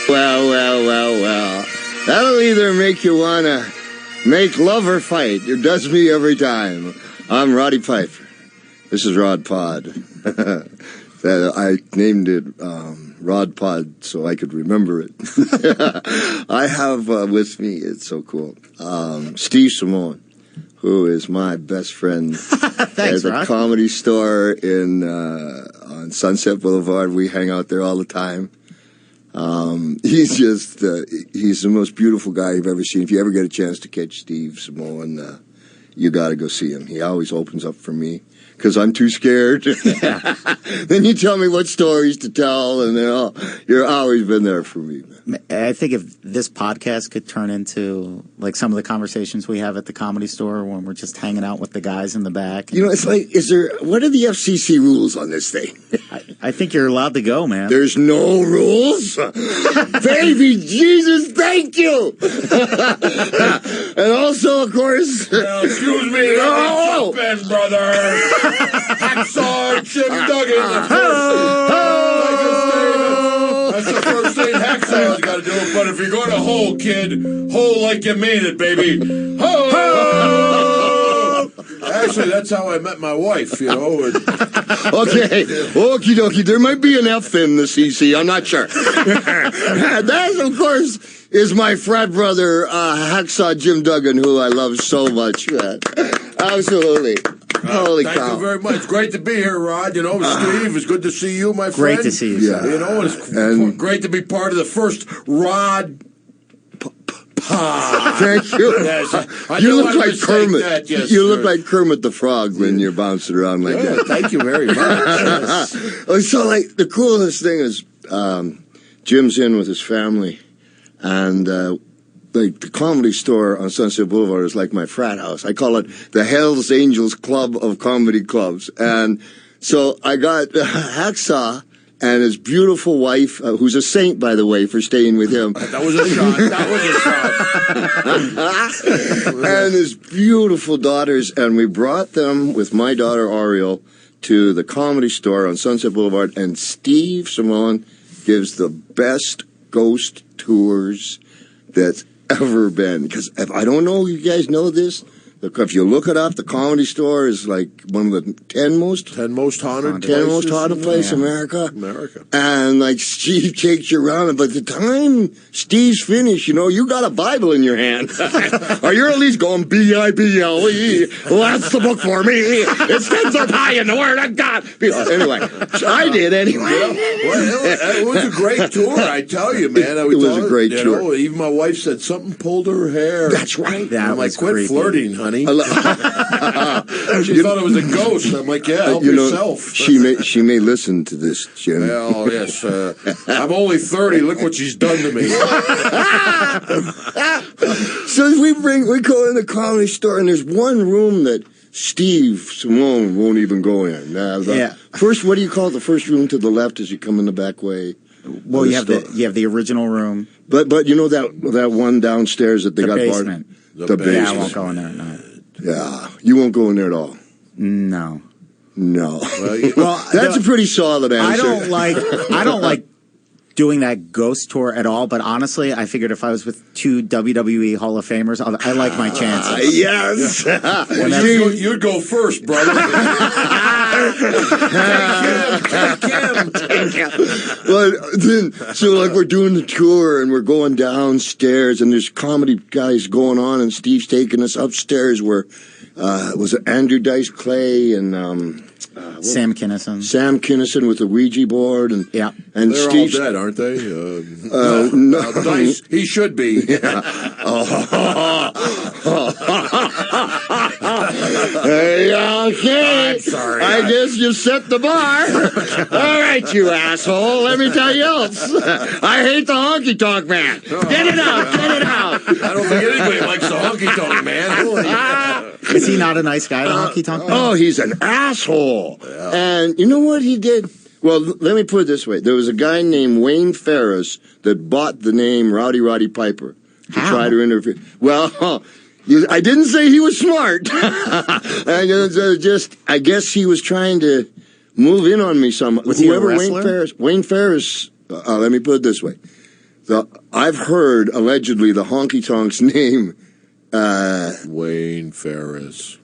Well. That'll either make you want to make love or fight. It does me every time. I'm Roddy Piper. This is Rod Pod. I named it Rod Pod so I could remember it. I have with me, it's so cool, Steve Simone, who is my best friend. Thanks, at the Comedy Store on Sunset Boulevard. We hang out there all the time. He's just, he's the most beautiful guy you've ever seen. If you ever get a chance to catch Steve Simone, you got to go see him. He always opens up for me because I'm too scared. Then you tell me what stories to tell, and you're always been there for me. I think if this podcast could turn into like some of the conversations we have at the Comedy Store when we're just hanging out with the guys in the back. You know, it's like, what are the FCC rules on this thing? I think you're allowed to go, man. There's no rules? Baby Jesus, thank you! And also, of course... Well, excuse me, oh! jump in, brother! Hacksaw Jim Duggan, that's the first thing Hacksaw's got to do. But if you're going to hoe, kid, hoe like you mean it, baby. Ho! Actually, that's how I met my wife, you know. Okay, okie dokie. There might be an F in the CC. I'm not sure. That, of course, is my frat brother, Hacksaw Jim Duggan, who I love so much. Absolutely. Holy cow. Thank you very much. Great to be here, Rod. You know, Steve, it's good to see you, my friend. Great to see you, yeah. sir. You know, it's great to be part of the first Rod Pod. Thank you. Yes, you look like Kermit. That, yes, you look like Kermit the Frog when you're bouncing around like that. Thank you very much. Yes. So, like, the coolest thing is Jim's in with his family, and like the Comedy Store on Sunset Boulevard is like my frat house. I call it the Hells Angels Club of Comedy Clubs. And so I got Hacksaw and his beautiful wife, who's a saint, by the way, for staying with him. That was a shot. And his beautiful daughters. And we brought them with my daughter, Ariel, to the Comedy Store on Sunset Boulevard. And Steve Simone gives the best ghost tours that's ever been. Because I don't know if you guys know this, if you look it up, the Comedy Store is like one of the 10 most haunted places in America. And like Steve takes you around, but the time Steve's finished, you know, you got a Bible in your hand, or you're at least going Bible. Well, that's the book for me. It stands up high in the Word of God. Anyway, I did anyway. Well, it was a great tour, I tell you, man. It was a great tour. Know, even my wife said something pulled her hair. That's right. I'm like, quit flirting, honey. She thought it was a ghost. I'm like, yeah, help yourself. She may listen to this, Jim. Well, yes. I'm only 30. Look what she's done to me. So we go in the Comedy Store, and there's one room that Steve Simone won't even go in. First, what do you call it? The first room to the left as you come in the back way. Well, you have the original room, but you know that one downstairs that they got basement. The basement. Yeah, I won't go in there. No. Yeah, you won't go in there at all. No. Well, that's a pretty solid answer. I don't like doing that ghost tour at all, but honestly, I figured if I was with two WWE Hall of Famers, I like my chances. Yes. Well, you'd go first, brother. Take him. Well, so like we're doing the tour and we're going downstairs and there's comedy guys going on and Steve's taking us upstairs where was it Andrew Dice Clay and Sam Kinison. Sam Kinison with the Ouija board and yeah, and they're Steve's, all dead, aren't they? No, Dice, he should be. Yeah. Hey, okay. I'm sorry. I guess you set the bar. All right, you asshole. Let me tell you else. I hate the honky tonk man. Get it out. Get it out. I don't think anybody likes the honky tonk man. Is he not a nice guy, the honky tonk man? Oh, he's an asshole. Yeah. And you know what he did? Well, let me put it this way. There was a guy named Wayne Ferris that bought the name Rowdy Roddy Piper to try to interfere. Well, I didn't say he was smart. I guess he was trying to move in on me some. Was he a wrestler? Wayne Ferris, let me put it this way. I've heard allegedly the honky tonk's name. Wayne Ferris.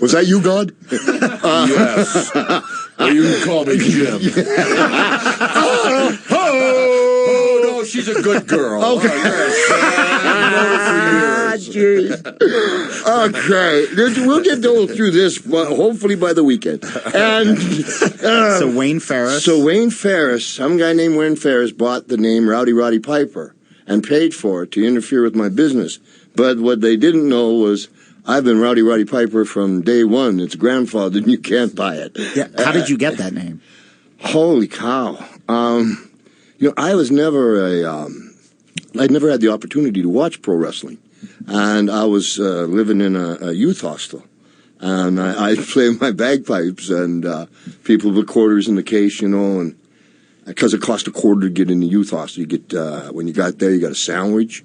Was that you, God? Yes. Or you can call me Jim. Oh, no, she's a good girl. Okay. I've known her for years. Okay, we'll get through this hopefully by the weekend. And So Wayne Ferris. Some guy named Wayne Ferris bought the name Rowdy Roddy Piper and paid for it to interfere with my business. But what they didn't know was I've been Rowdy Roddy Piper from day one. It's grandfathered, and you can't buy it. Yeah. How did you get that name? Holy cow! I was never I'd never had the opportunity to watch pro wrestling, and I was living in a youth hostel, and I play my bagpipes, and people put quarters in the case, and because it cost $0.25 to get in the youth hostel. You get when you got there, you got a sandwich,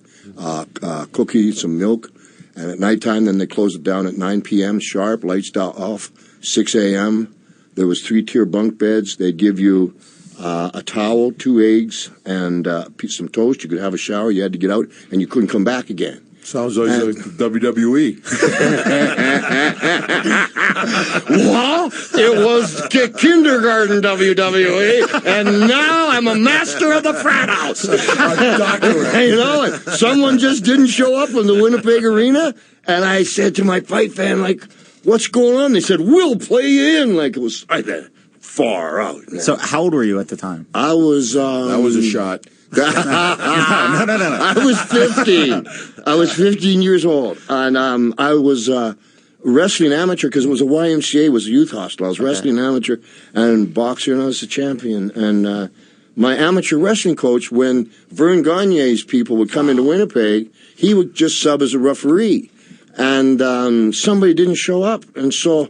cookie, some milk, and at nighttime, then they closed it down at 9 p.m. sharp, lights off, 6 a.m. There was 3-tier bunk beds. They'd give you a towel, 2 eggs, and some toast. You could have a shower. You had to get out, and you couldn't come back again. Sounds like WWE. Well, it was kindergarten WWE, and now I'm a master of the frat house. And someone just didn't show up in the Winnipeg Arena, and I said to my fight fan, what's going on? They said, we'll play you in. It was far out. Man. So how old were you at the time? I was... that was a shot. No. I was 15. I was 15 years old, and I was wrestling amateur because it was a YMCA, was a youth hostel. I was wrestling amateur and boxer, and I was a champion. And my amateur wrestling coach, when Vern Gagne's people would come into Winnipeg, he would just sub as a referee. And somebody didn't show up, and so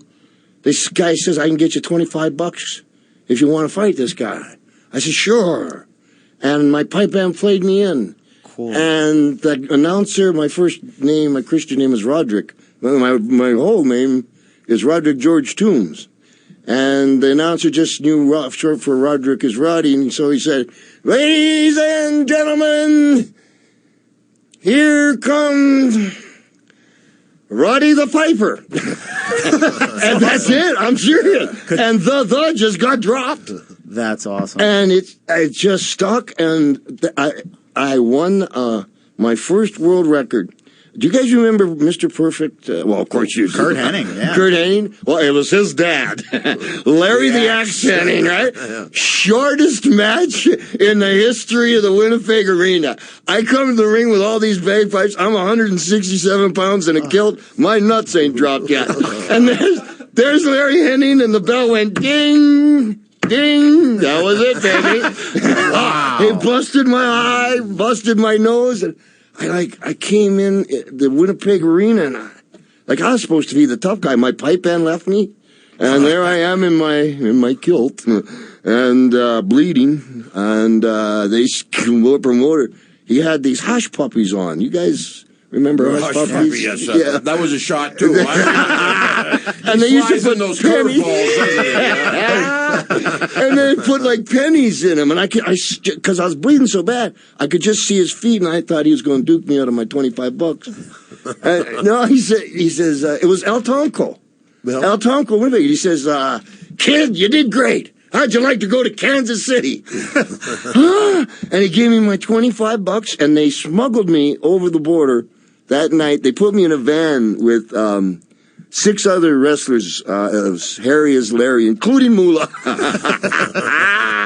this guy says, I can get you $25 if you want to fight this guy. I said, sure. And my pipe band played me in. Cool. And the announcer, my first name, my Christian name is Roderick. My whole name is Roderick George Toombs. And the announcer just knew short for Roderick is Roddy. And so he said, ladies and gentlemen, here comes Roddy the Piper. And that's it. I'm serious. And the just got dropped. That's awesome. And it just stuck, and I won my first world record. Do you guys remember Mr. Perfect? Well, of course you do. Kurt Hennig, yeah. Kurt Hennig? Well, it was his dad. Larry the Axe Hennig, right? Yeah. Shortest match in the history of the Winnipeg Arena. I come to the ring with all these bagpipes. I'm 167 pounds in a kilt. My nuts ain't dropped yet. And there's Larry Hennig, and the bell went ding. Ding! That was it, baby. Wow. He busted my eye, busted my nose, and I came in the Winnipeg Arena, and I was supposed to be the tough guy. My pipe band left me, and there I am in my kilt, and bleeding, and they promoter. He had these hush puppies on. You guys remember hush puppies? Yes, yeah. That was a shot too. And they used to put those pennies. Curveballs. And they put pennies in him, and because I was bleeding so bad, I could just see his feet, and I thought he was going to duke me out of my $25. No, he says it was El Tonko. Well, El Tonko, Winnipeg. He says, kid, you did great. How'd you like to go to Kansas City? And he gave me my $25, and they smuggled me over the border that night. They put me in a van with 6 other wrestlers, as hairy as Larry, including Moolah.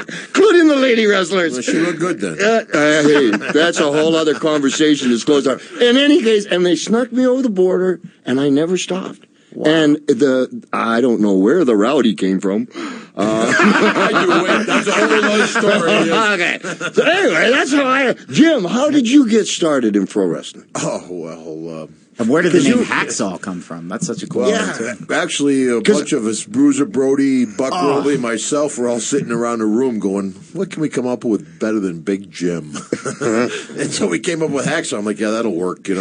Including the lady wrestlers. Well, she looked good then. Hey, that's a whole other conversation. Disclosed. In any case, and they snuck me over the border, and I never stopped. Wow. And I don't know where the rowdy came from. That's a whole other story. Okay. So anyway, that's how Jim, how did you get started in pro wrestling? Oh, well, and where did the name Hacksaw come from? That's such a cool name, too. Actually, a bunch of us, Bruiser Brody, Buck Roley, myself, were all sitting around a room going, what can we come up with better than Big Jim? And so we came up with Hacksaw. I'm like, yeah, that'll work, give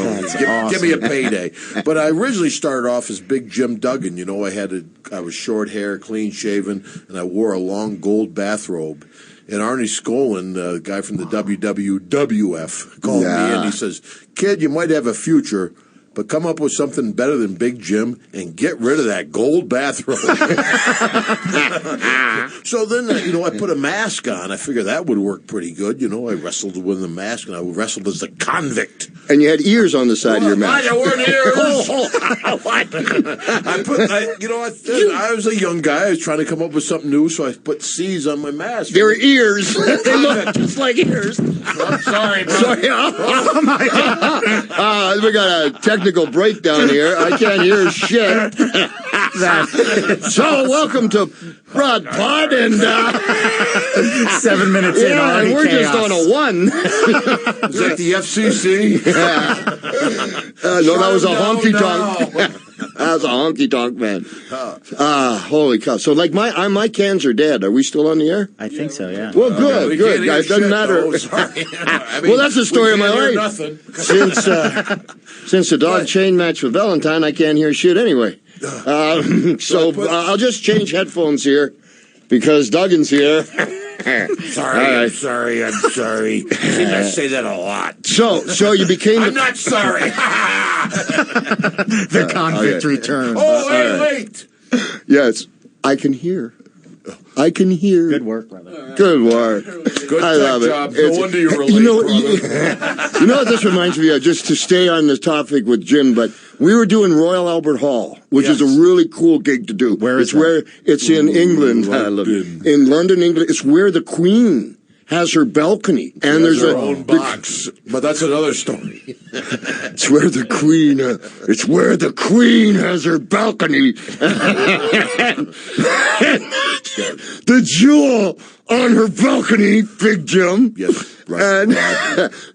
me a payday. But I originally started off as Big Jim Duggan. I was short hair, clean shaven, and I wore a long gold bathrobe. And Arnie Skolin, the guy from the WWF, called me and he says, "Kid, you might have a future, but come up with something better than Big Jim and get rid of that gold bathrobe." So then, I put a mask on. I figured that would work pretty good. I wrestled with a mask, and I wrestled as a convict. And you had ears on the side of your mask. There weren't ears. I was a young guy. I was trying to come up with something new, so I put C's on my mask. They were ears. They look just like ears. I'm sorry, bro. Sorry. Oh, my God. We got a technical breakdown here. I can't hear shit. So, welcome to Rod Pod, and 7 minutes in already. And we're chaos. just on a 1. Is that the FCC? No, that was a honky tonk. That was a honky tonk, man. Holy cow! So, like my cans are dead. Are we still on the air? I think so. Yeah. Well, good, we good. can't It doesn't shit, matter. though. Sorry. Well, that's the story of my life. Nothing. Since the dog chain match with Valentine, I can't hear shit anyway. So I'll just change headphones here because Duggan's here. Sorry. I say that a lot. So you became. I'm not sorry. The convict returns. Oh, wait. Yes, I can hear. I can hear. Good work, brother. Good work. Good I love job. it. No wonder you were late, you know what this reminds me of, just to stay on the topic with Jim, but we were doing Royal Albert Hall, which is a really cool gig to do. Where is It's in England. In London, England. It's where the Queen has her balcony, and there's her own box. But that's another story. It's where the Queen. It's where the Queen has her balcony. The jewel on her balcony, Big Jim. Yes, right. And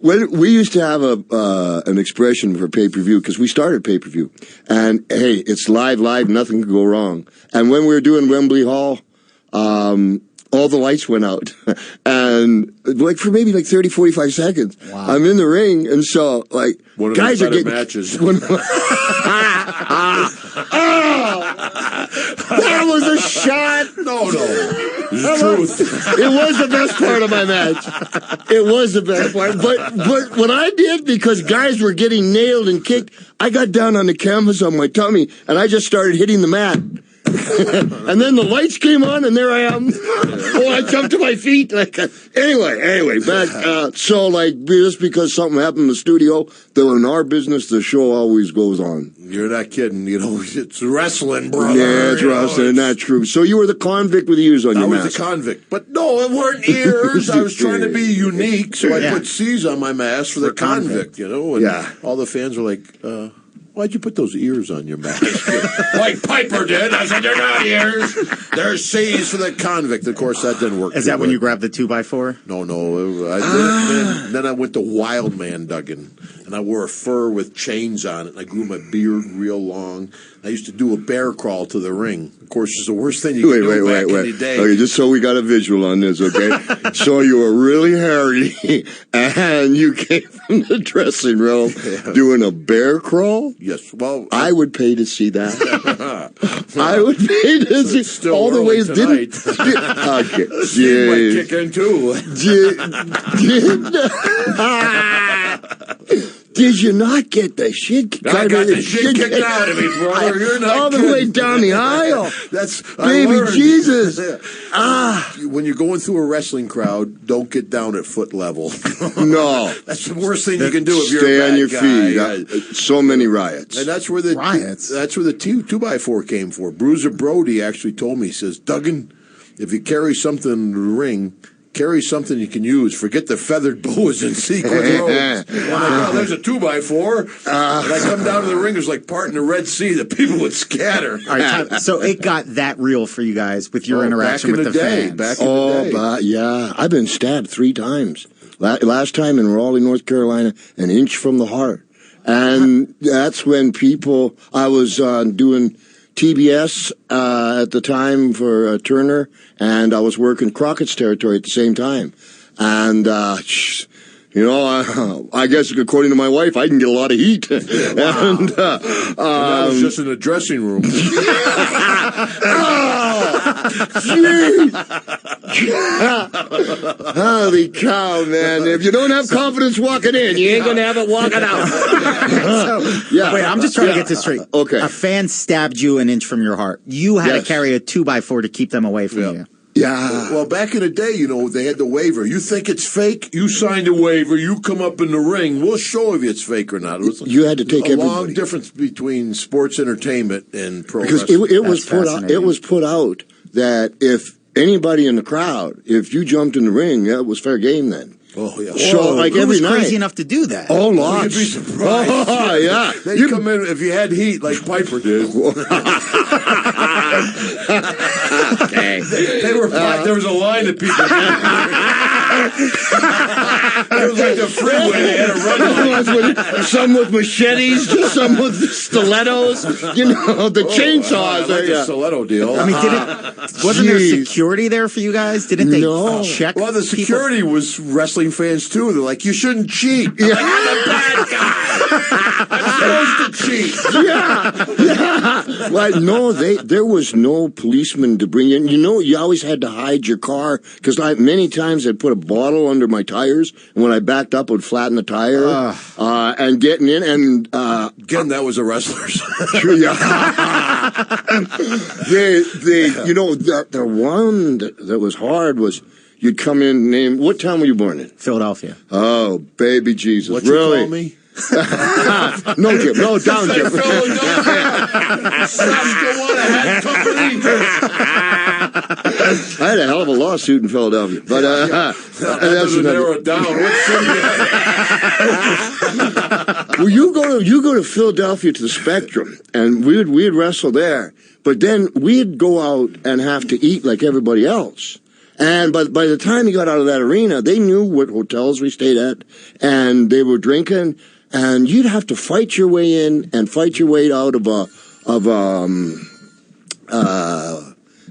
when we used to have an expression for pay-per-view, because we started pay-per-view, and hey, it's live, nothing could go wrong. And when we were doing Wembley Hall, all the lights went out. And for maybe 30, 45 seconds, wow. I'm in the ring. And so one of guys the are getting matches. That was a shot. No. It's truth. It was the best part of my match. It was the best part. But what I did, because guys were getting nailed and kicked, I got down on the canvas on my tummy and I just started hitting the mat. And then the lights came on, and there I am. I jumped to my feet. Anyway, back. Just because something happened in the studio, though in our business, the show always goes on. You're not kidding. It's wrestling, brother. Yeah, it's wrestling. That's true. So you were the convict with ears on your mask. I was the convict. But no, it weren't ears. I was trying to be unique, so I put C's on my mask for the convict, And all the fans were like, why'd you put those ears on your mask? Like Piper did. I said, they're not ears. They're C's for the convict. Of course, that didn't work. Is that when you grabbed the 2x4? No. Then I went to Wild Man Duggan, and I wore a fur with chains on it, and I grew my beard real long. I used to do a bear crawl to the ring. Of course, it's the worst thing you can do back in the day. Okay, just so we got a visual on this, okay? So you were really hairy, and you came from the dressing room doing a bear crawl? Yes. Well, I would pay to see that. I would pay to see still all the ways. Tonight. Okay. Steve might kick in too. Did you not get the shit? I got the shit kicked out of me, brother. You're not all the way down the aisle. Baby Jesus. When you're going through a wrestling crowd, don't get down at foot level. No, that's the worst thing you can do if you're stay a bad on your guy. feet. So many riots. And that's where the riots. That's where the 2x4 came for. Bruiser Brody actually told me, he says, Duggan, if you carry something in the ring, carry something you can use. Forget the feathered boas and sequin robes. There's a 2x4. And I come down to the ring, it's like parting the Red Sea. The people would scatter. All right, so it got that real for you guys with your interaction with the fans. Back in the day. Yeah. I've been stabbed 3 times. Last time in Raleigh, North Carolina, an inch from the heart. And that's when I was doing TBS at the time for Turner, and I was working Crockett's territory at the same time. And, I guess according to my wife, I can get a lot of heat. Wow. And that was just in the dressing room. Holy cow, man. If you don't have confidence walking in, you ain't going to have it walking out. Wait, I'm just trying to get this straight. Okay. A fan stabbed you an inch from your heart. You had to carry a 2x4 to keep them away from you. Yeah. Well, back in the day, they had the waiver. You think it's fake? You signed a waiver. You come up in the ring. We'll show if it's fake or not. It was you had to take a everybody. long difference between sports entertainment and pro because wrestling. it was put out that if anybody in the crowd, if you jumped in the ring, that was fair game then. Oh, yeah. So, like, Who every was night. Crazy enough to do that? Oh, lots. You'd be surprised. Oh, yeah. Then you come in, if you had heat like Piper did. Okay. They were there was a line of people. It was like the freeway. They had a run line. Some with machetes, some with stilettos. The chainsaws. Like a stiletto deal. I mean, wasn't there security there for you guys? Didn't they check? Well, the security was wrestling fans too. They're like, you shouldn't cheat. I'm like, I'm the bad guy. I'm supposed to cheat. Yeah. Like, no, there was no policeman to bring in. You always had to hide your car because many times I'd put a bottle under my tires, and when I backed up, I would flatten the tire and getting in. And again, that was a wrestler's. The one that was hard was. You'd come in, what town were you born in? Philadelphia. Oh, baby Jesus. What really? you call me? No, Jim. No, down, Jim. Saskatoon Hat Company. I had a hell of a lawsuit in Philadelphia. But, that doesn't narrow it down. What city? Well, you go to Philadelphia to the Spectrum, and we'd wrestle there. But then we'd go out and have to eat like everybody else. And by the time you got out of that arena, they knew what hotels we stayed at, and they were drinking, and you'd have to fight your way in and fight your way out of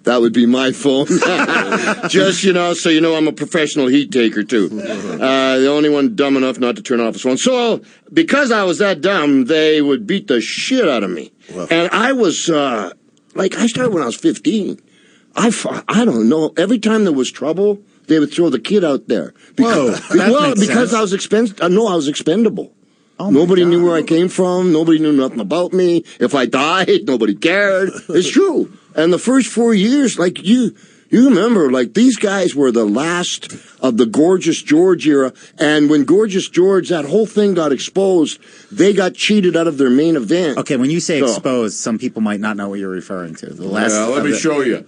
that would be my phone. Just, so I'm a professional heat taker, too. The only one dumb enough not to turn off his phone. So, because I was that dumb, they would beat the shit out of me. Wow. And I was, I started when I was 15. I don't know. Every time there was trouble, they would throw the kid out there. Because I was expendable. Oh, nobody knew where I came from. Nobody knew nothing about me. If I died, nobody cared. It's true. And the first 4 years, you remember, these guys were the last of the Gorgeous George era. And when Gorgeous George, that whole thing got exposed, they got cheated out of their main event. Okay, when you say exposed, some people might not know what you're referring to. Let me show you.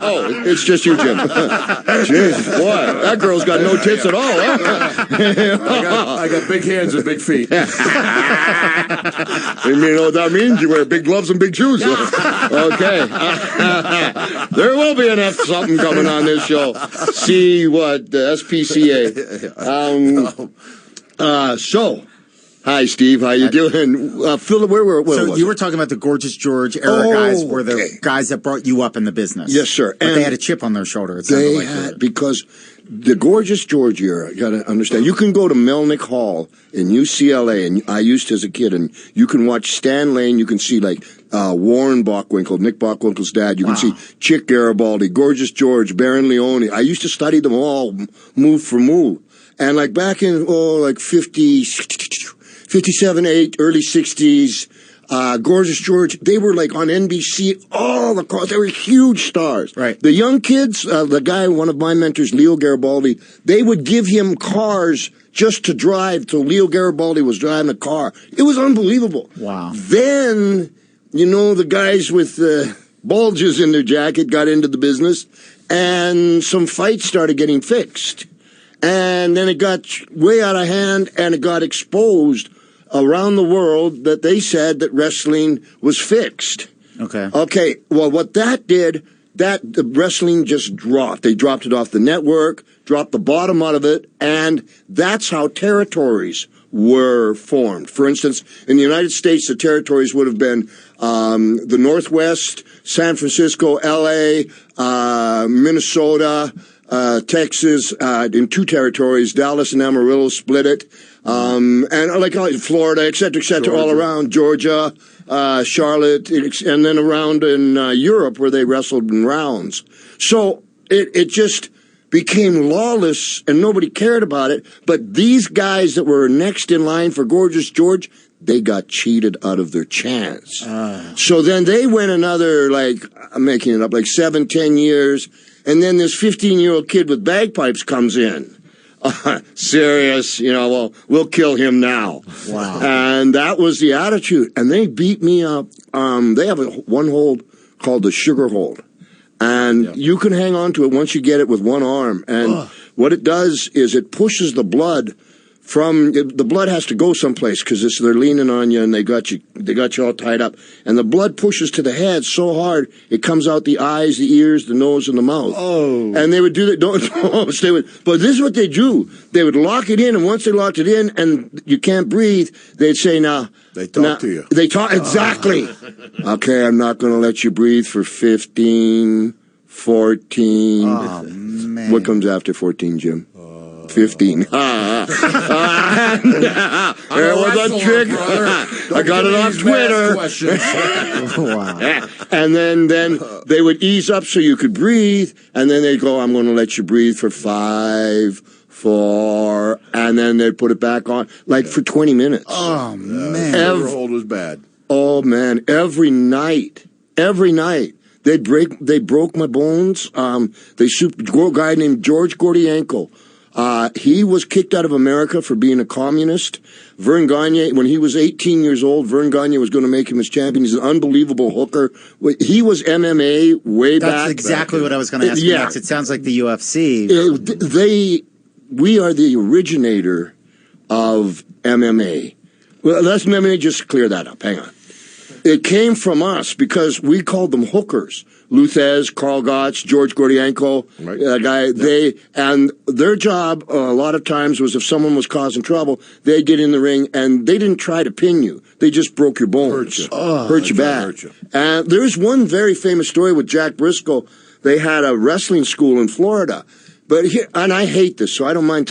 Oh, it's just you, Jim. Jeez, boy, that girl's got no tits at all, huh? I got big hands and big feet. You know what that means? You wear big gloves and big shoes. Okay. There will be enough something coming on this show. See what the SPCA. Hi, Steve. How you doing? Phil, where was you were talking about the Gorgeous George era guys were the guys that brought you up in the business. Yes, sir. But they had a chip on their shoulder. Because the Gorgeous George era, you got to understand, you can go to Melnick Hall in UCLA, and I used to as a kid, and you can watch Stan Lane, you can see Warren Bockwinkel, Nick Bockwinkel's dad, you can see Chick Garibaldi, Gorgeous George, Baron Leone. I used to study them all move for move. And back in 57, 8, early 60s, Gorgeous George, they were on NBC all across. They were huge stars. Right. The young kids, the guy, one of my mentors, Leo Garibaldi, they would give him cars just to drive. So Leo Garibaldi was driving a car. It was unbelievable. Wow. Then, the guys with bulges in their jacket got into the business, and some fights started getting fixed. And then it got way out of hand, and it got exposed around the world that they said that wrestling was fixed. Okay. Well, what that did, the wrestling just dropped. They dropped it off the network, dropped the bottom out of it, and that's how territories were formed. For instance, in the United States, the territories would have been the Northwest, San Francisco, L.A., Minnesota, Texas, in 2 territories. Dallas and Amarillo split it. And like Florida, et cetera, all around Georgia, Charlotte, and then around in Europe where they wrestled in rounds. So it just became lawless and nobody cared about it. But these guys that were next in line for Gorgeous George, they got cheated out of their chance. So then they went another, like, I'm making it up, like 7-10 years. And then this 15-year-old kid with bagpipes comes in. Serious, well, we'll kill him now. Wow. And that was the attitude. And they beat me up. They have one hold called the sugar hold. And you can hang on to it once you get it with one arm. And what it does is it pushes the blood the blood has to go someplace because they're leaning on you and they got you all tied up. And the blood pushes to the head so hard it comes out the eyes, the ears, the nose, and the mouth. Oh. And they would do that. But this is what they do. They would lock it in, and once they locked it in and you can't breathe, they'd say, now. They talk to you. They talk, exactly. Okay, I'm not going to let you breathe for 15, 14. Oh, man. What comes after 14, Jim? 15. There was a trick. I got it on Twitter. Wow. And then they would ease up so you could breathe, and then they'd go, I'm going to let you breathe for 5, 4, and then they'd put it back on, like for 20 minutes. Oh, man. Every hold was bad. Oh, man. Every night. They broke my bones. They a guy named George Gordienko. He was kicked out of America for being a communist. Vern Gagne, when he was 18 years old, Vern Gagne was going to make him his champion. He's an unbelievable hooker. He was MMA way back. That's exactly what I was going to ask you next. It sounds like the UFC. We are the originator of MMA. Well, let me just clear that up. Hang on. It came from us because we called them hookers. Luthez, Carl Gotts, George Gordienko, that guy, and their job a lot of times was if someone was causing trouble, they'd get in the ring and they didn't try to pin you. They just broke your bones. Hurt you bad. And there's one very famous story with Jack Briscoe. They had a wrestling school in Florida. But and I hate this, so I don't mind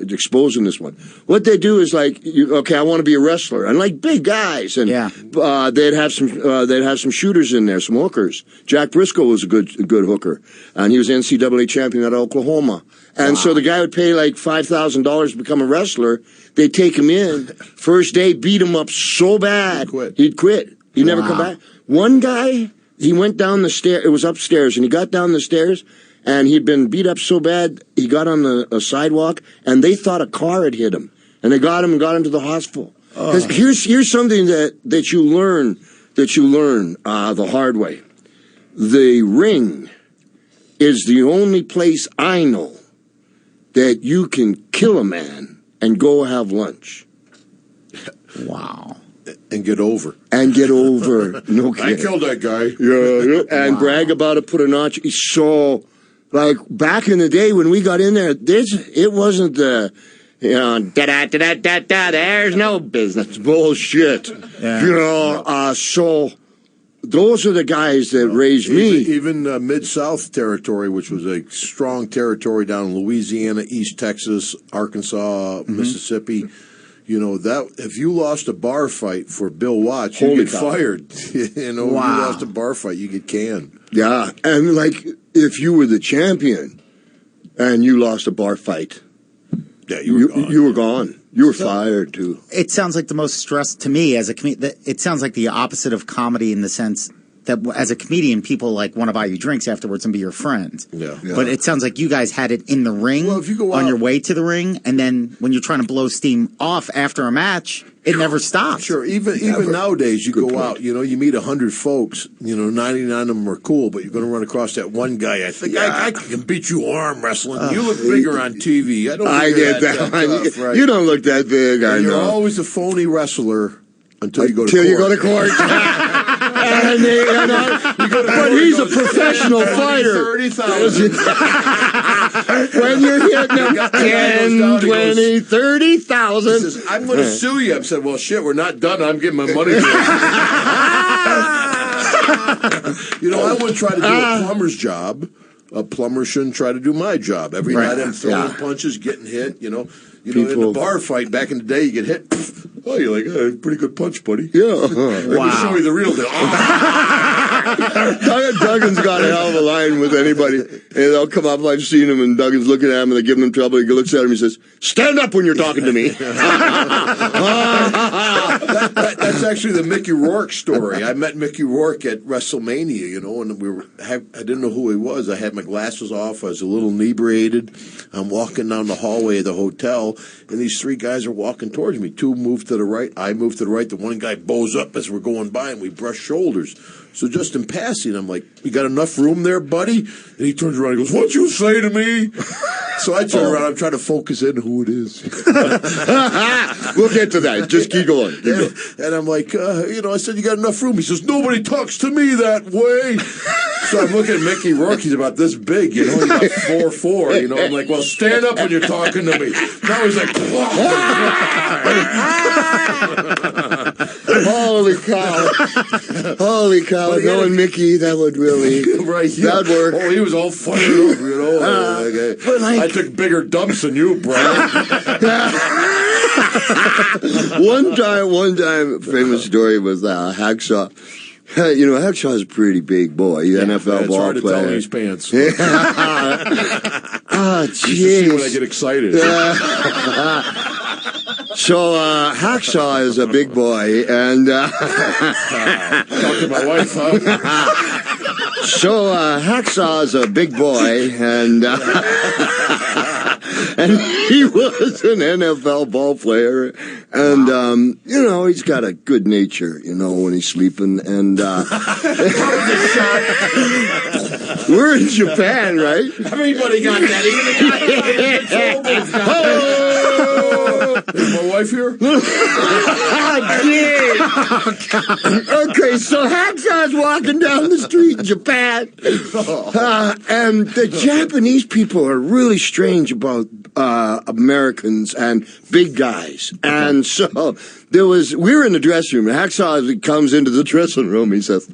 exposing this one. What they do is like, okay, I want to be a wrestler, and like big guys, and they'd have some shooters in there, some hookers. Jack Briscoe was a good hooker, and he was NCAA champion at Oklahoma. And so the guy would pay like $5,000 to become a wrestler. They'd take him in first day, beat him up so bad he'd quit. He'd never come back. One guy, he went down the stairs. It was upstairs, and he got down the stairs. And he'd been beat up so bad, he got on the sidewalk, and they thought a car had hit him. And they got him and got him to the hospital. Because here's something that you learn the hard way. The ring is the only place I know that you can kill a man and go have lunch. Wow. And get over. No kidding. I killed that guy. Yeah. And brag about it, put a notch. So... like, back in the day when we got in there, it wasn't the, there's no business. Bullshit. Yeah. So those are the guys that raised me. Even Mid-South territory, which was a strong territory down in Louisiana, East Texas, Arkansas, Mississippi. That if you lost a bar fight for Bill Watts, you get fired. If you lost a bar fight, you get canned. Yeah, and like if you were the champion and you lost a bar fight, you were gone. You were fired too. It sounds like the most stress to me as a comedian. It sounds like the opposite of comedy in the sense that as a comedian, people like want to buy you drinks afterwards and be your friend. Yeah. But it sounds like you guys had it in the ring if you go on your way to the ring, and then when you're trying to blow steam off after a match, it never stops. Sure. Even nowadays, you go out, you meet 100 folks, 99 of them are cool, but you're going to run across that one guy. I think I can beat you arm wrestling. You look bigger on TV. I get that. Tough, right? You don't look that big. You're always a phony wrestler until you go to court. But he's a professional fighter. 30,000. When you're hitting him 10, 20, 30,000. I'm going to sue you. I said, well, shit, we're not done. I'm getting my money back. I would try to do a plumber's job. a plumber shouldn't try to do my job. Every night I'm throwing punches, getting hit, in the bar fight back in the day, you get hit. Oh, you're like, hey, pretty good punch, buddy. Yeah. Let me show you the real deal. Duggan's got a hell of a line with anybody. And they'll come up, I've seen him, and Duggan's looking at him, and they're giving him trouble. He looks at him, he says, stand up when you're talking to me. That's actually the Mickey Rourke story. I met Mickey Rourke at WrestleMania, and I didn't know who he was. I had my glasses off. I was a little inebriated. I'm walking down the hallway of the hotel, and these three guys are walking towards me. Two move to the right. I move to the right. The one guy bows up as we're going by, and we brush shoulders. So just in passing, I'm like, you got enough room there, buddy? And he turns around and goes, what'd you say to me? So I turn around. I'm trying to focus in who it is. We'll get to that. Just keep going. And I'm like, I said, you got enough room? He says, nobody talks to me that way. So I'm looking at Mickey Rourke. He's about this big, he's about 4'4", I'm like, well, stand up when you're talking to me. Now he's like, holy cow. Holy cow. Knowing Mickey, that would really, that'd work. Oh, he was all fired up, I took bigger dumps than you, bro. One time, famous story was Hacksaw. Hacksaw's a pretty big boy. He's NFL ball player. It's hard to tell in his pants. Jeez. You should see when I get excited. So, Hacksaw is a big boy, and, talk to my wife, huh? So, Hacksaw is a big boy, and he was an NFL ball player, and, he's got a good nature, when he's sleeping, and, we're in Japan, right? Everybody got that, even the guy. Is my wife here? Okay, so Hacksaw's walking down the street in Japan, and the Japanese people are really strange about Americans and big guys. And so we were in the dressing room, and Hacksaw, as he comes into the dressing room, he says,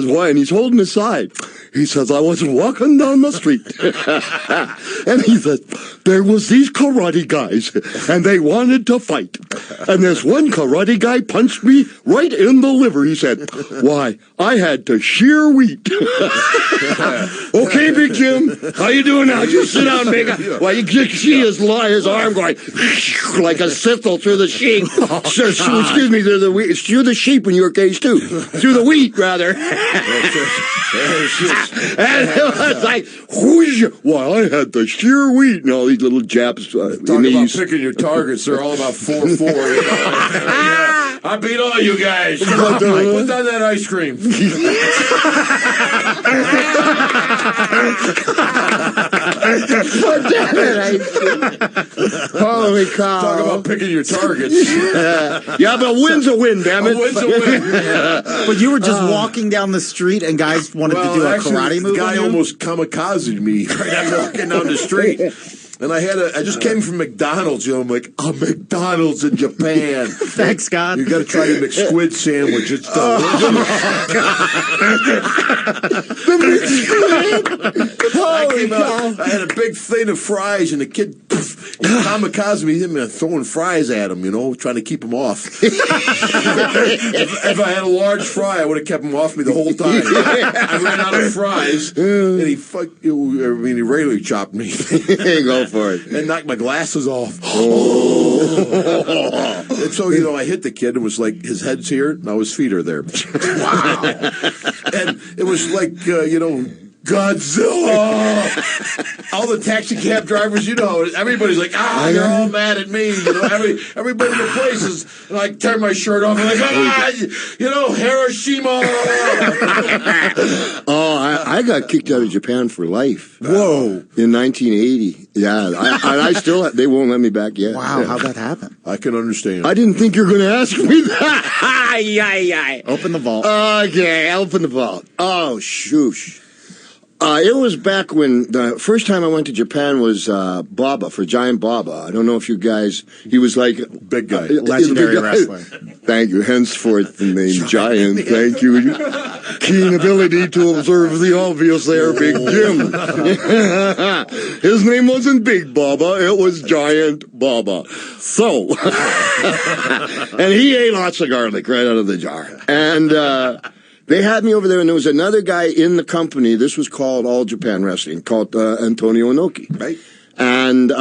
why? And he's holding his side. He says, I was walking down the street, and he says, there was these karate guys, and they wanted to fight. And this one karate guy punched me right in the liver. He said, why, I had to shear wheat. Okay, Big Jim, how you doing now? Just sit down, big guy. Well, you can see his arm going like a sickle through the sheep. Excuse me, through the sheep in your case, too. Through the wheat, rather. And it was like, whoosh, well, I had the sheer wheat. And all these little Japs. Talk about picking your targets. They're all about 4'4". Yeah. I beat all you guys. Come on, put down that ice cream. Holy cow. Talk about picking your targets. Yeah, but a win's a win, damn it. A win's a win. But you were just walking down the street and guys wanted to do a karate move. The guy almost kamikazed me. Right? I'm walking down the street. And I just came from McDonald's, I'm like, McDonald's in Japan. Thanks, God. You got to try the McSquid sandwich. It's delicious. The McSquid. I had a big thing of fries, and the kid kamikazed me, him throwing fries at him, trying to keep him off. If I had a large fry, I would have kept him off me the whole time. I ran out of fries, and he regularly chopped me. Go for it. And knocked my glasses off. Oh. And so, I hit the kid and was like, his head's here, now his feet are there. Wow. And it was like, Godzilla! All the taxi cab drivers, everybody's like, you're all mad at me. Everybody in the place is like, tear my shirt off and like, Hiroshima! I got kicked out of Japan for life. Whoa. In 1980. Yeah, they won't let me back yet. Wow, how'd that happen? I can understand. I didn't think you were going to ask me that. Open the vault. Okay, open the vault. Oh, shoosh. It was back when the first time I went to Japan was Baba, for Giant Baba. I don't know if you guys, he was like... Big guy. Legendary wrestler. Thank you. Henceforth the name Giant. Thank you. Keen ability to observe the obvious there, Big Jim. His name wasn't Big Baba, it was Giant Baba. So, and he ate lots of garlic right out of the jar. And they had me over there, and there was another guy in the company. This was called All Japan Wrestling, called Antonio Inoki. Right. And,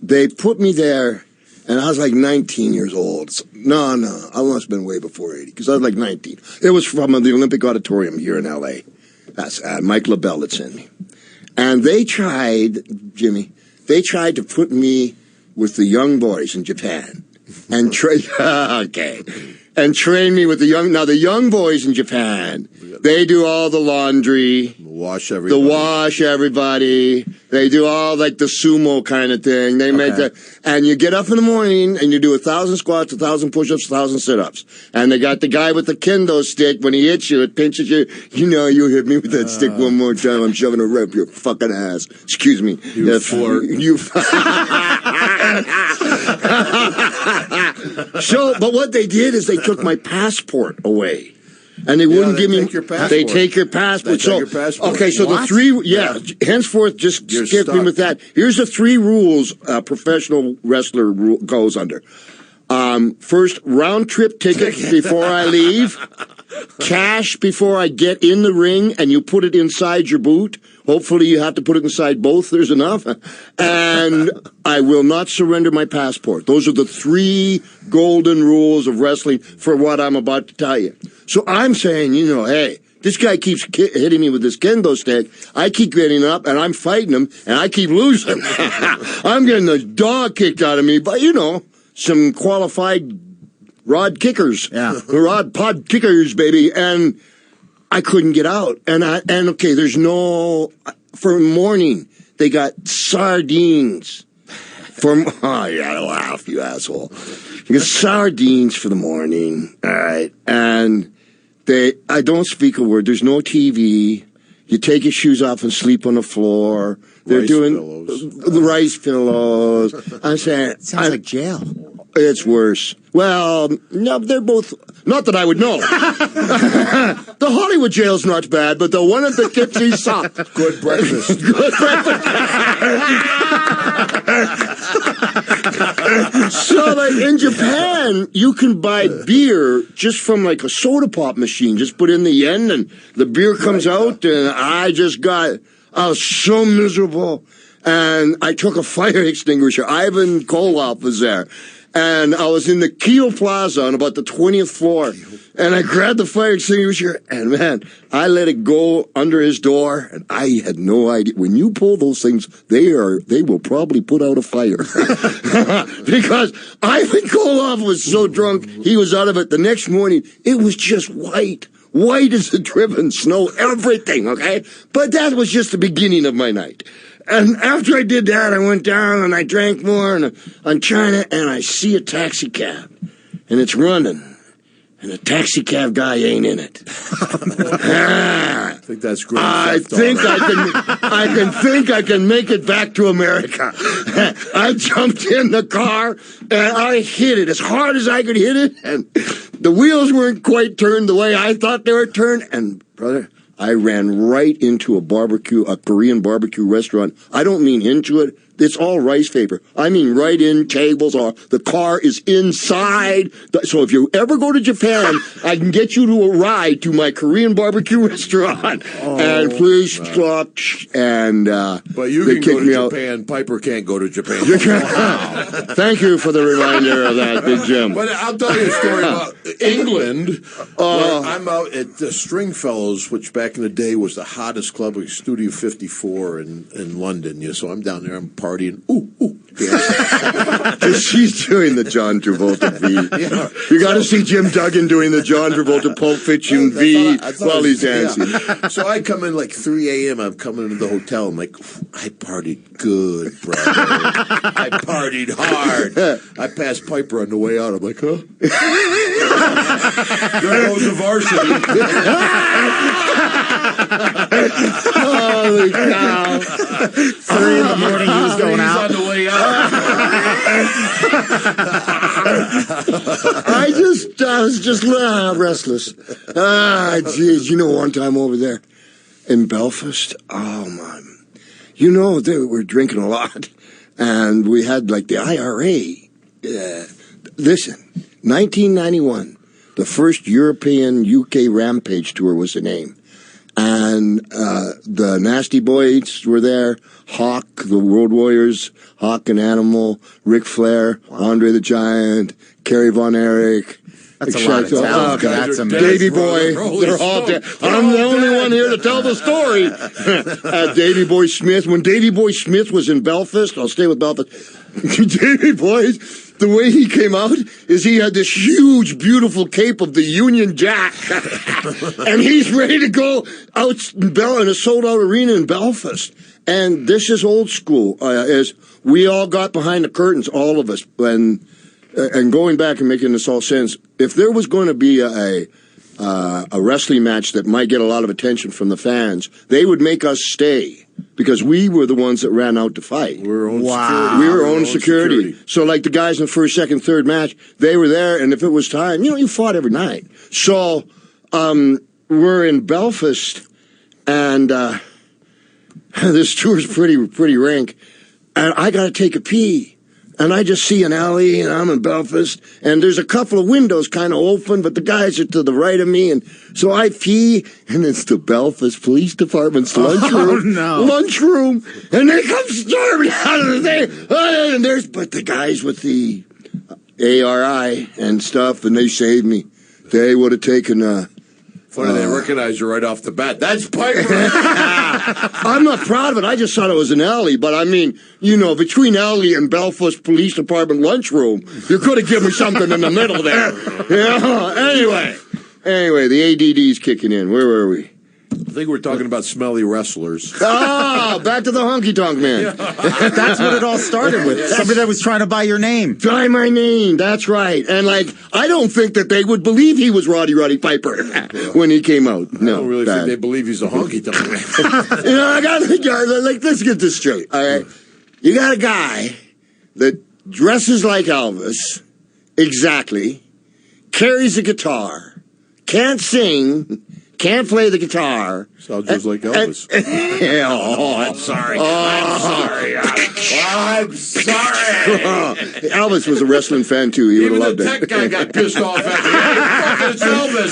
they put me there, and I was like 19 years old. No, I must have been way before 80, because I was like 19. It was from the Olympic Auditorium here in L.A. That's Mike LaBelle that sent me. And they tried, Jimmy, to put me with the young boys in Japan. And train me with the young boys in Japan, they do all the laundry, wash everybody. They do all like the sumo kind of thing. They make that, and you get up in the morning and you do 1,000 squats, 1,000 push-ups, 1,000 sit-ups. And they got the guy with the kendo stick. When he hits you, it pinches you. You know, you hit me with that stick one more time, I'm shoving a rip your fucking ass. Excuse me. You flirt. So, but what they did is they took my passport away. And they wouldn't give me. They take your passport. Okay, so what? the three. Henceforth, just skip me with that. Here's the 3 rules a professional wrestler goes under. First, round trip ticket before I leave. Cash before I get in the ring, and you put it inside your boot. Hopefully you have to put it inside both. There's enough. And I will not surrender my passport. Those are the 3 golden rules of wrestling for what I'm about to tell you. So I'm saying, hey, this guy keeps hitting me with this kendo stick. I keep getting up, and I'm fighting him, and I keep losing. I'm getting the dog kicked out of me by, some qualified rod kickers. Yeah. Rod pod kickers, baby. And I couldn't get out. There's no, for morning, they got sardines. You gotta laugh, you asshole. You got sardines for the morning. All right. And I don't speak a word. There's no TV. You take your shoes off and sleep on the floor. They're doing the rice pillows. I'm saying, it sounds like jail. It's worse. Well, no, they're both. Not that I would know. The Hollywood jail's not bad, but the one at the Tipsy sucked. Good breakfast. So, like, in Japan, you can buy beer just from, like, a soda pop machine. Just put in the yen, and the beer comes out, and I was so miserable. And I took a fire extinguisher. Ivan Koloff was there. And I was in the Keel Plaza on about the 20th floor. And I grabbed the fire extinguisher, and man, I let it go under his door, and I had no idea. When you pull those things, they will probably put out a fire. Because Ivan Koloff was so drunk, he was out of it. The next morning, it was just white. White as the driven snow, everything, okay? But that was just the beginning of my night. And after I did that, I went down and I drank more on China, and I see a taxi cab, and it's running, and the taxi cab guy ain't in it. I think that's great. I can make it back to America. I jumped in the car and I hit it as hard as I could hit it, and the wheels weren't quite turned the way I thought they were turned, and brother, I ran right into a Korean barbecue restaurant. I don't mean into it. It's all rice paper. I mean right in, tables are. The car is inside. So if you ever go to Japan, I can get you to a ride to my Korean barbecue restaurant. And please stop. And but you can go to Japan. Piper can't go to Japan. Wow. Thank you for the reminder of that, Big Jim. But I'll tell you a story about England. I'm out at the Stringfellows, which back in the day was the hottest club, like Studio 54 in London. So I'm down there. I'm partying. She's doing the John Travolta V. Yeah. You got to see Jim Duggan doing the John Travolta Pulp Fiction V while he's dancing. Yeah. So I come in like 3 a.m. I'm coming into the hotel. I'm like, I partied good, brother. I partied hard. I passed Piper on the way out. I'm like, huh? There goes the varsity. Holy cow. 3 in the morning, he was going out. He's on the way out. I was just restless. Geez, one time over there in Belfast, oh, man. They were drinking a lot, and we had, like, the IRA. Listen, 1991, the first European UK Rampage Tour was the name. And the Nasty Boys were there, Hawk, the Road Warriors, Hawk and Animal, Ric Flair, Andre the Giant, Kerry Von Erich. That's a lot of talent. That's amazing. Davey Boy, they're all dead. I'm the only one here to tell the story. Davey Boy Smith, when Davey Boy Smith was in Belfast, I'll stay with Belfast. Davey Boy, the way he came out is he had this huge, beautiful cape of the Union Jack. And he's ready to go out in a sold-out arena in Belfast. And this is old school, is we all got behind the curtains, all of us, and going back and making this all sense, if there was going to be a wrestling match that might get a lot of attention from the fans, they would make us stay because we were the ones that ran out to fight. We were security. We were own security. So like the guys in the first, second, third match, they were there, and if it was time, you fought every night. So we're in Belfast, and this tour's pretty rank, and I got to take a pee. And I just see an alley, and I'm in Belfast, and there's a couple of windows kind of open, but the guys are to the right of me, and so I pee, and it's the Belfast Police Department's lunchroom. Oh, no. Lunchroom, and they come storming out of the thing, and but the guys with the ARI and stuff, and they saved me. They would have taken Funny, they recognize you right off the bat. That's Piper. I'm not proud of it. I just thought it was an alley. But, I mean, between alley and Belfast Police Department lunchroom, you could have given me something in the middle there. Anyway, the ADD's kicking in. Where were we? I think we're talking about smelly wrestlers. Back to the honky-tonk man. That's what it all started with. Somebody that was trying to buy your name. Buy my name, that's right. And, I don't think that they would believe he was Roddy Piper when he came out. No, I don't really think they believe he's a honky-tonk man. I got the guy, let's get this straight, all right? You got a guy that dresses like Elvis, exactly, carries a guitar, can't sing, can't play the guitar. Sounds just like Elvis. I'm sorry. I'm sorry. Elvis was a wrestling fan, too. He would have loved it. Even the tech guy got pissed off at me. It's Elvis.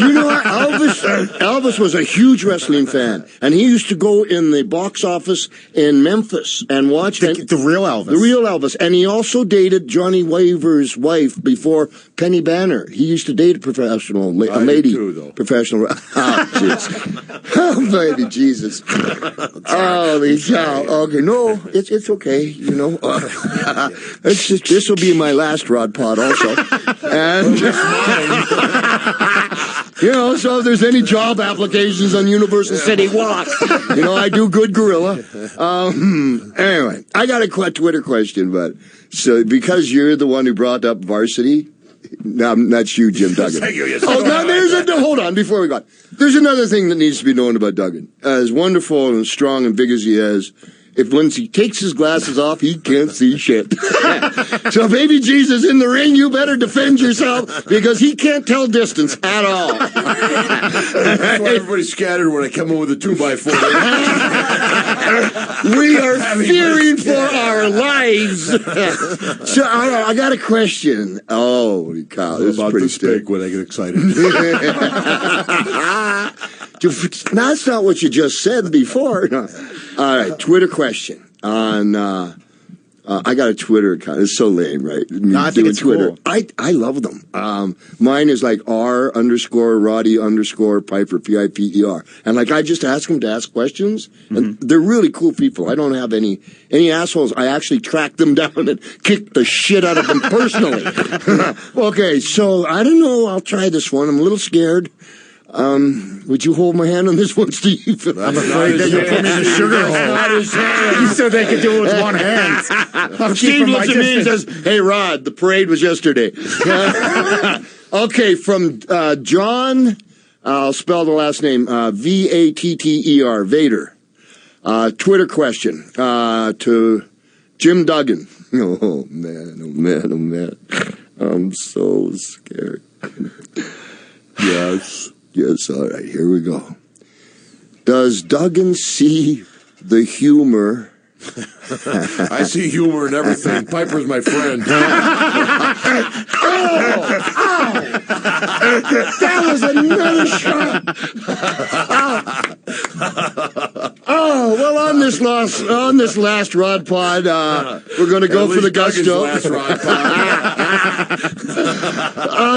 You know what? Elvis was a huge wrestling fan. And he used to go in the box office in Memphis and watch the real Elvis. The real Elvis. And he also dated Johnny Waver's wife before Penny Banner. He used to date a professional lady. Too, though. Professional. Oh, jeez. Oh, baby Jesus. Holy cow. Okay, no, it's okay, this will be my last Rod Pod also. And, so if there's any job applications on Universal City Walk, I do good gorilla. Anyway, I got a Twitter question, but because you're the one who brought up varsity, no, that's you, Jim Duggan. Hold on, before we go. There's another thing that needs to be known about Duggan. As wonderful and strong and big as he is, once he takes his glasses off, he can't see shit. So, baby Jesus, in the ring, you better defend yourself, because he can't tell distance at all. That's why everybody's scattered when I come in with a 2x4. We are fearing for our lives. So, I got a question. Holy cow, this is pretty steak when I get excited. That's not what you just said before. No. All right, Twitter question on. I got a Twitter account. It's so lame, right? No, I think it's Twitter. Cool. I love them. Mine is like R_Roddy_Piper PIPER, and I just ask them to ask questions, and they're really cool people. I don't have any assholes. I actually track them down and kick the shit out of them personally. Okay, so I don't know. I'll try this one. I'm a little scared. Would you hold my hand on this one, Steve? I'm afraid that you'll put me in the sugar hole. You said they could do it with one hand. Steve looks at me and says, "Hey, Rod, the parade was yesterday." Okay, from John I'll spell the last name, Vatter, Vader. Twitter question to Jim Duggan. Oh, man, oh, man, oh, man. I'm so scared. Yes. Yes, all right, here we go. Does Duggan see the humor? I see humor in everything. Piper's my friend. That was another shot. Well, on this last Rod Pod, we're going to go for the gusto. Last Rod Pod.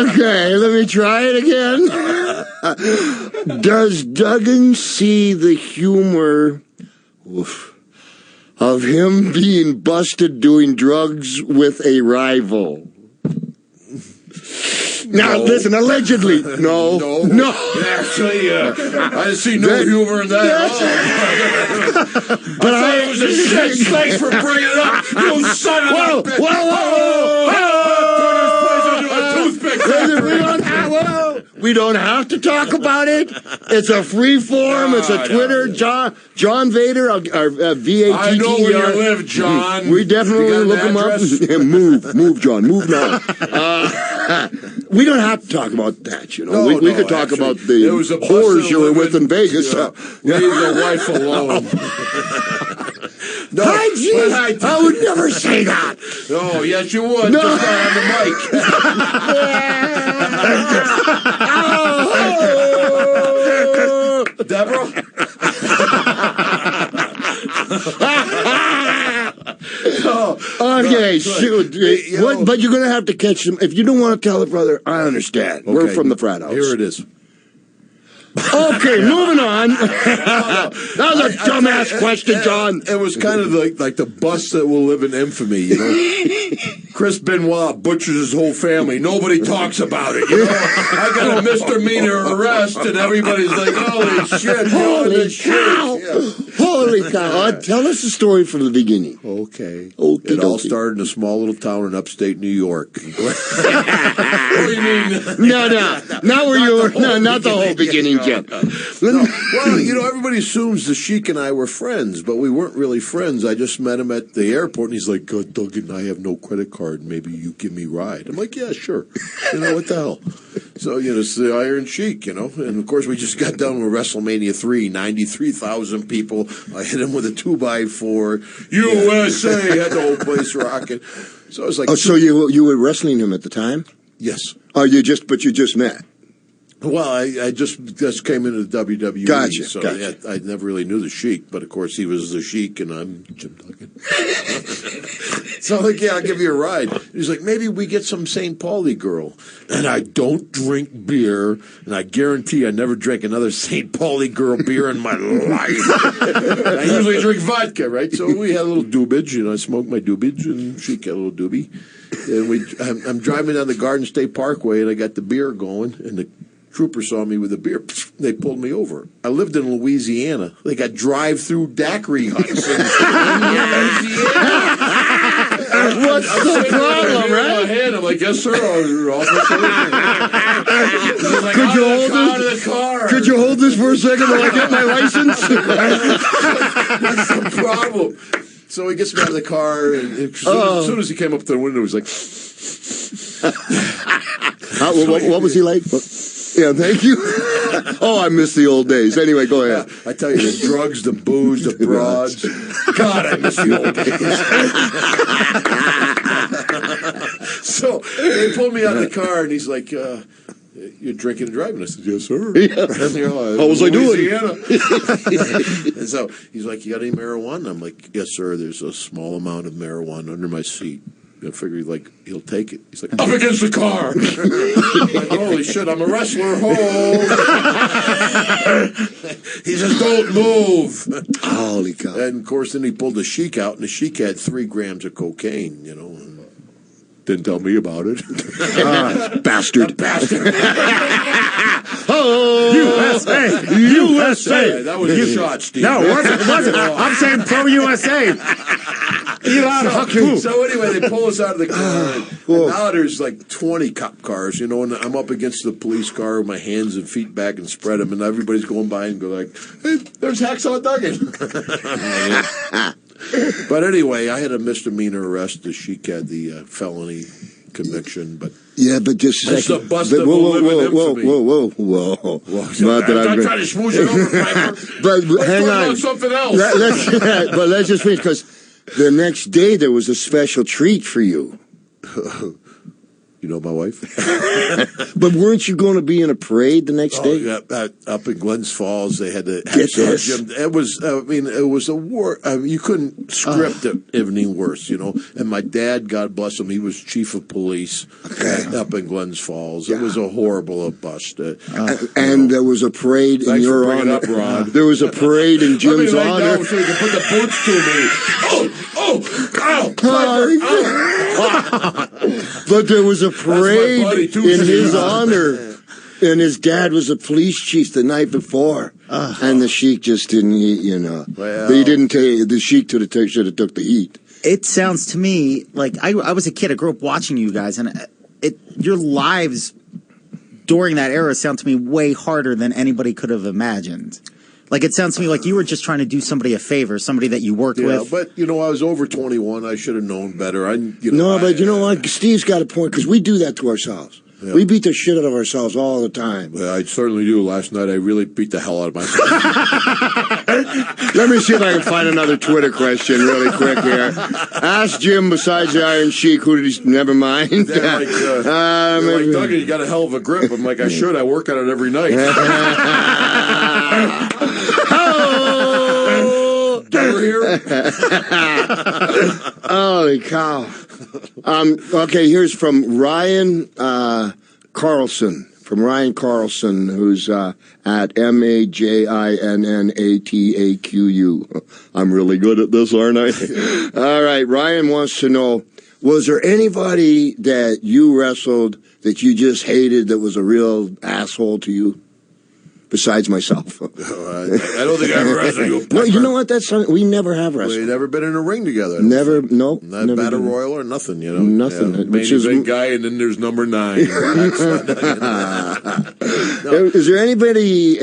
Okay, let me try it again. Does Duggan see the humor of him being busted doing drugs with a rival? Now, listen, allegedly. No. Actually, I see no humor in that at all. But I was a shit. Thanks for bringing it up, you son of a bitch. We don't have to talk about it. It's a free form. It's a Twitter. John Vader, our Vatter. I know where you live, John. We definitely look him up. Move, John. Move now. We don't have to talk about that, you know. We could talk about the whores you were with in Vegas. Leave the wife alone. No, I would never say that. Oh, yes, you would. No. Just not on the mic. Deborah? Okay, shoot. But you're going to have to catch them. If you don't want to tell it, brother, I understand. Okay. We're from the frat house. Here it is. Okay, moving on. That was a dumbass question, John. It was kind of like the bust that will live in infamy, you know. Chris Benoit butchers his whole family. Nobody talks about it, you know. I got a misdemeanor arrest, and everybody's like, holy shit. Holy cow. Yeah. Holy cow. Tell us the story from the beginning. Okay. It all started in a small little town in upstate New York. What do you mean? No. Not where you were. No, not the whole beginning, Jim. No. Well, you know, everybody assumes the Sheik and I were friends, but we weren't really friends. I just met him at the airport, and he's like, Doug and I have no credit card. Maybe you give me a ride. I'm like, yeah, sure. You know, what the hell? So, you know, it's the Iron Sheik, you know. And, of course, we just got done with WrestleMania 3, 93,000 people. I hit him with a 2x4. USA had the whole place rocking. So I was like... Oh, so you were wrestling him at the time? Yes. Oh, you just met? Well, I just came into the WWE. Gotcha. So I never really knew the Sheik, but of course he was the Sheik and I'm Jim Duggan. So I'm like, yeah, I'll give you a ride. He's like, maybe we get some St. Pauli girl. And I don't drink beer, and I guarantee I never drank another St. Pauli girl beer in my life. I usually drink vodka, right? So we had a little doobage, and I smoked my doobage, and Sheik had a little doobie. And I'm driving down the Garden State Parkway, and I got the beer going, and the trooper saw me with a beer. They pulled me over. I lived in Louisiana. They got drive-through daiquiri huts in Louisiana. What's the problem, right? I'm like, yes, sir, officer. Like, Could you hold this for a second while I get my license? That's the problem. So he gets me out of the car, and as soon as he came up to the window, he was like... What was he like? Yeah, thank you. Oh, I miss the old days. Anyway, go ahead. I tell you, the drugs, the booze, the broads. God, I miss the old days. So they pulled me out of the car, and he's like, you're drinking and driving? I said, yes, sir. Yeah. How was I doing? And so he's like, you got any marijuana? I'm like, yes, sir. There's a small amount of marijuana under my seat. I figured, he'll take it. He's like, up against the car. I'm like, holy shit, I'm a wrestler. He says, don't move. Holy cow. And, of course, then he pulled the Sheik out, and the Sheik had 3 grams of cocaine, you know. Didn't tell me about it. Bastard. Oh, USA. That was a shot, Steve. No, it wasn't. I'm saying pro USA. So anyway, they pull us out of the car, and now there's like 20 cop cars, you know, and I'm up against the police car with my hands and feet back and spread them, and everybody's going by and go like, hey, there's Hacksaw Duggan. But anyway, I had a misdemeanor arrest. The Sheik had the felony conviction, but yeah, but just that's the bust of whoa. Not that I'm trying to smooth it over, Piper. But let's hang talk on, about something else. But let's just finish, because the next day there was a special treat for you. You know my wife? But weren't you going to be in a parade the next day? Yeah, up in Glens Falls, they had the Hacksaw gym. It was, it was a war. You couldn't script it any worse, you know. And my dad, God bless him, he was chief of police up in Glens Falls. It was a horrible bust. And there was a parade in your honor. Up, Rod. There was a parade in Jim's honor. So you can put the boots to me. But there was a parade in his honor. And his dad was a police chief the night before. And the Sheik just didn't eat, you know. Well, he didn't take, the Sheik should have took the heat. It sounds to me like I was a kid. I grew up watching you guys, and your lives during that era sound to me way harder than anybody could have imagined. Like, it sounds to me like you were just trying to do somebody a favor, somebody that you worked with. But, you know, I was over 21. I should have known better. But you know what? Steve's got a point, because we do that to ourselves. Yeah. We beat the shit out of ourselves all the time. Well, I certainly do. Last night, I really beat the hell out of myself. Let me see if I can find another Twitter question really quick here. Ask Jim, besides the Iron Sheik, who did he... Never mind. Yeah, like Duggan, you got a hell of a grip. I'm like, I should. I work on it every night. Over here. Holy cow. Okay, here's from Ryan Carlson. From Ryan Carlson, who's at MAJINNATAQU. I'm really good at this, aren't I? All right, Ryan wants to know, was there anybody that you wrestled that you just hated that was a real asshole to you? Besides myself. I don't think I ever wrestled you. No, you know what? That's something we never have wrestled. We've never been in a ring together. Never, no. Not never battle royal or nothing, you know. Nothing. Yeah, main event guy, and then there's number 9. Is there anybody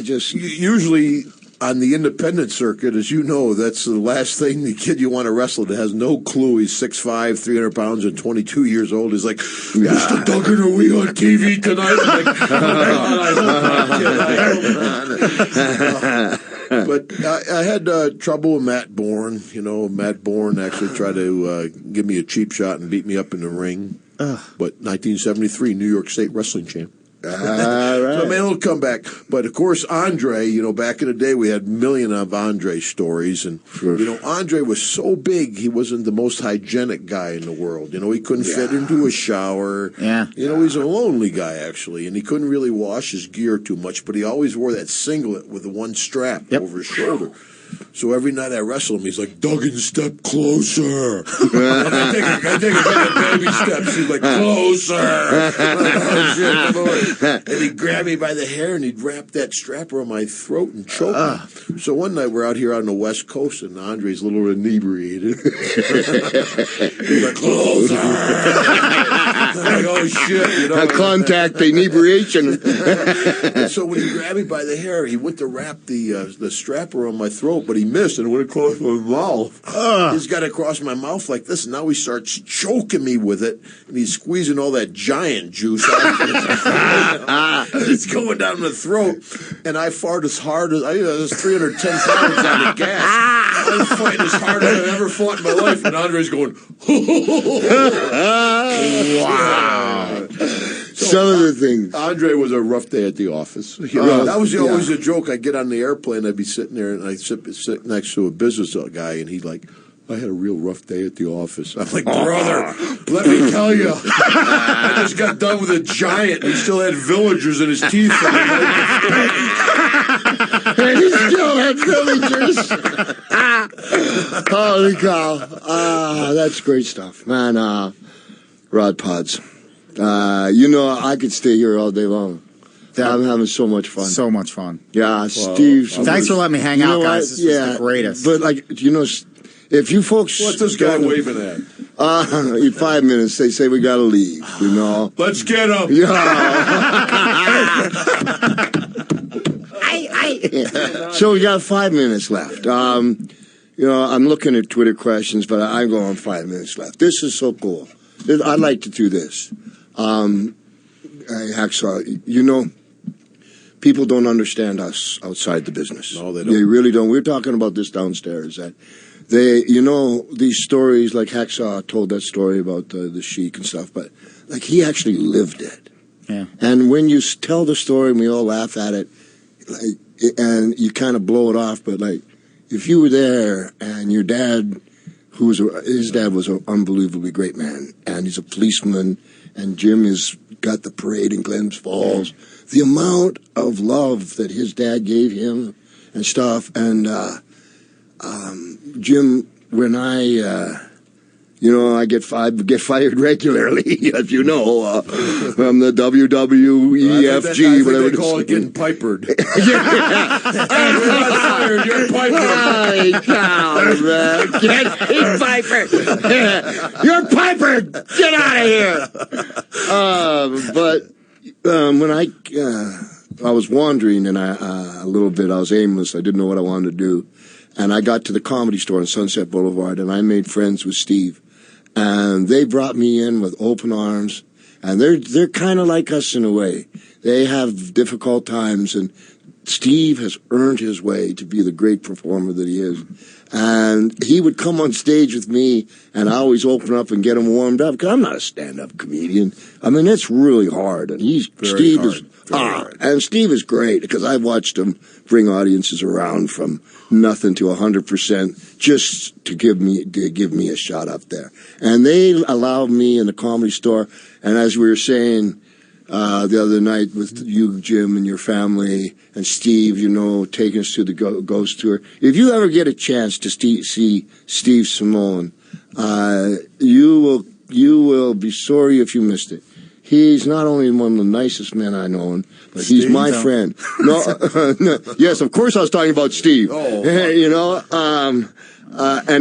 just... Usually... On the independent circuit, as you know, that's the last thing the kid you want to wrestle that has no clue. He's 6'5", 300 pounds, and 22 years old. He's like, Mr. Duggan, are we on TV tonight? I'm like, but I had trouble with Matt Bourne. You know, Matt Bourne actually tried to give me a cheap shot and beat me up in the ring. But 1973, New York State wrestling champ. Right. So I made a little comeback. But, of course, Andre, you know, back in the day, we had a million of Andre stories. And, you know, Andre was so big, he wasn't the most hygienic guy in the world. You know, he couldn't fit into a shower. Yeah. You know, he's a lonely guy, actually. And he couldn't really wash his gear too much. But he always wore that singlet with the one strap over his shoulder. So every night I wrestle him, he's like, Duggan, step closer. I take a baby steps. He's like, closer. Oh, shit, and he'd grab me by the hair and he'd wrap that strap around my throat and choke me. So one night we're out here on the West Coast and Andre's a little inebriated. He's like, closer. Like, oh, shit. You know, contact inebriation. And so when he grabbed me by the hair, he went to wrap the strap around my throat, but he missed and it went across my mouth. He's got it across my mouth like this, and now he starts choking me with it, and he's squeezing all that giant juice out of it. It's going down the throat, and I fart as hard as I was 310 pounds out of gas. I was fighting as hard as I've ever fought in my life, and Andre's going, wow. So, some of the things. Andre was a rough day at the office. You know, that was always a joke. I'd get on the airplane, I'd be sitting there, and I'd sit next to a business guy, and he'd like, I had a real rough day at the office. I'm like, brother, let me tell you. I just got done with a giant, and he still had villagers in his teeth. And he still had villagers. Holy cow. That's great stuff. Man, Rod Pods. You know, I could stay here all day long. I'm having so much fun. So much fun. Yeah, Steve. Thanks for letting me hang out, guys. This is the greatest. But, like, you know, if you folks... What's this guy waving at? In 5 minutes, they say we got to leave, you know. Let's get him. Yeah. So we got 5 minutes left. You know, I'm looking at Twitter questions, but I'm going 5 minutes left. This is so cool. I'd like to do this. Hacksaw, you know, people don't understand us outside the business. No, they don't. They really don't. We were talking about this downstairs. That they, you know, these stories, like Hacksaw told that story about the Sheik and stuff, but like he actually lived it. Yeah. And when you tell the story and we all laugh at it, like, and you kind of blow it off, but like, if you were there and your dad, his dad was an unbelievably great man, and he's a policeman, and Jim has got the parade in Glens Falls, the amount of love that his dad gave him and stuff, and Jim, when you know, I get fired regularly, as you know, from the WWEFG, whatever they call it, getting pipered. Yeah. You're not fired, you're pipered. My God, man. Get Piper. You're pipered. Get out of here. But when I was wandering and a little bit, I was aimless. I didn't know what I wanted to do. And I got to the Comedy Store on Sunset Boulevard, and I made friends with Steve. And they brought me in with open arms, and they're kind of like us in a way. They have difficult times, and Steve has earned his way to be the great performer that he is. And he would come on stage with me, and I always open up and get him warmed up, because I'm not a stand-up comedian. I mean, it's really hard, and Steve is great, because I've watched him bring audiences around from nothing to 100% just to give me a shot up there. And they allowed me in the Comedy Store, and as we were saying the other night with you, Jim, and your family, and Steve, you know, taking us to the Ghost Tour. If you ever get a chance to see Steve Simone, you will be sorry if you missed it. He's not only one of the nicest men I know, but he's my friend. No, yes, of course I was talking about Steve. You know, and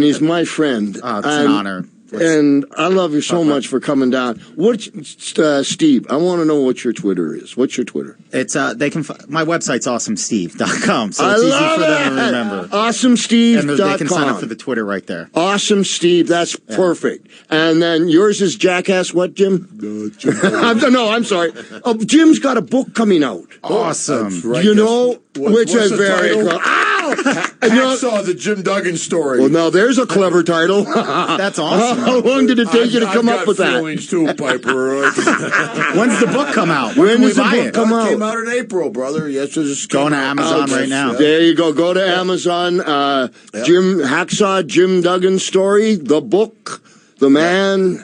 he's my friend. Oh, it's an honor. And I love you so much for coming down. Steve, I want to know what your Twitter is. What's your Twitter? It's my website's awesomesteve.com, so it's easy for them to remember. Awesomesteve.com. And they can sign up for the Twitter right there. Awesome Steve, that's perfect. And then yours is Jackass what, Jim? No, I'm sorry. Jim's got a book coming out. Awesome. Right. You know, which is very cool. Hacksaw, the Jim Duggan story. Well, now there's a clever title. That's awesome. How long did it take you to come up with that? I've got feelings too, Piper. When's the book come out? When does the book come out? It came out in April, brother. Yes, it's going to Amazon right now. There you go. Go to Amazon. Jim Hacksaw, Jim Duggan story, the book. The man.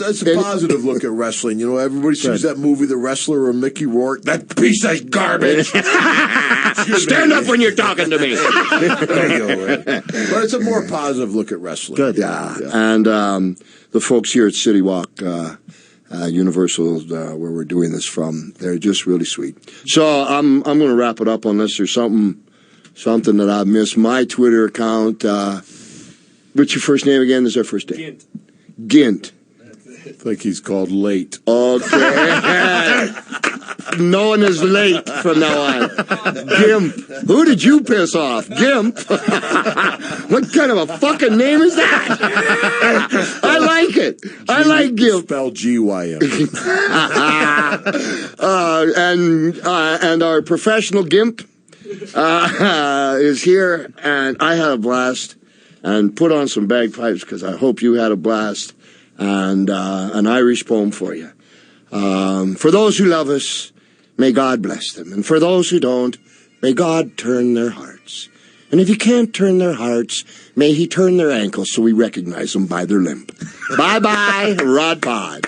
It's a positive look at wrestling. You know, everybody sees that movie, The Wrestler, or Mickey Rourke. That piece of garbage. Stand up when you're talking to me. There you go, right? But it's a more positive look at wrestling. Good. Yeah. And the folks here at City Walk, Universal, where we're doing this from, they're just really sweet. So I'm going to wrap it up unless there's something that I've missed. My Twitter account. What's your first name again? This is our first name. Gint. I think he's called Late. Okay. No one is late from now on. Gimp. Who did you piss off? Gimp? What kind of a fucking name is that? I like it. I like Gimp. Spelled G-Y-M. And our professional Gimp is here, and I had a blast. And put on some bagpipes because I hope you had a blast. And an Irish poem for you. For those who love us, may God bless them. And for those who don't, may God turn their hearts. And if he can't turn their hearts, may he turn their ankles so we recognize them by their limp. Bye-bye, Rod Pod.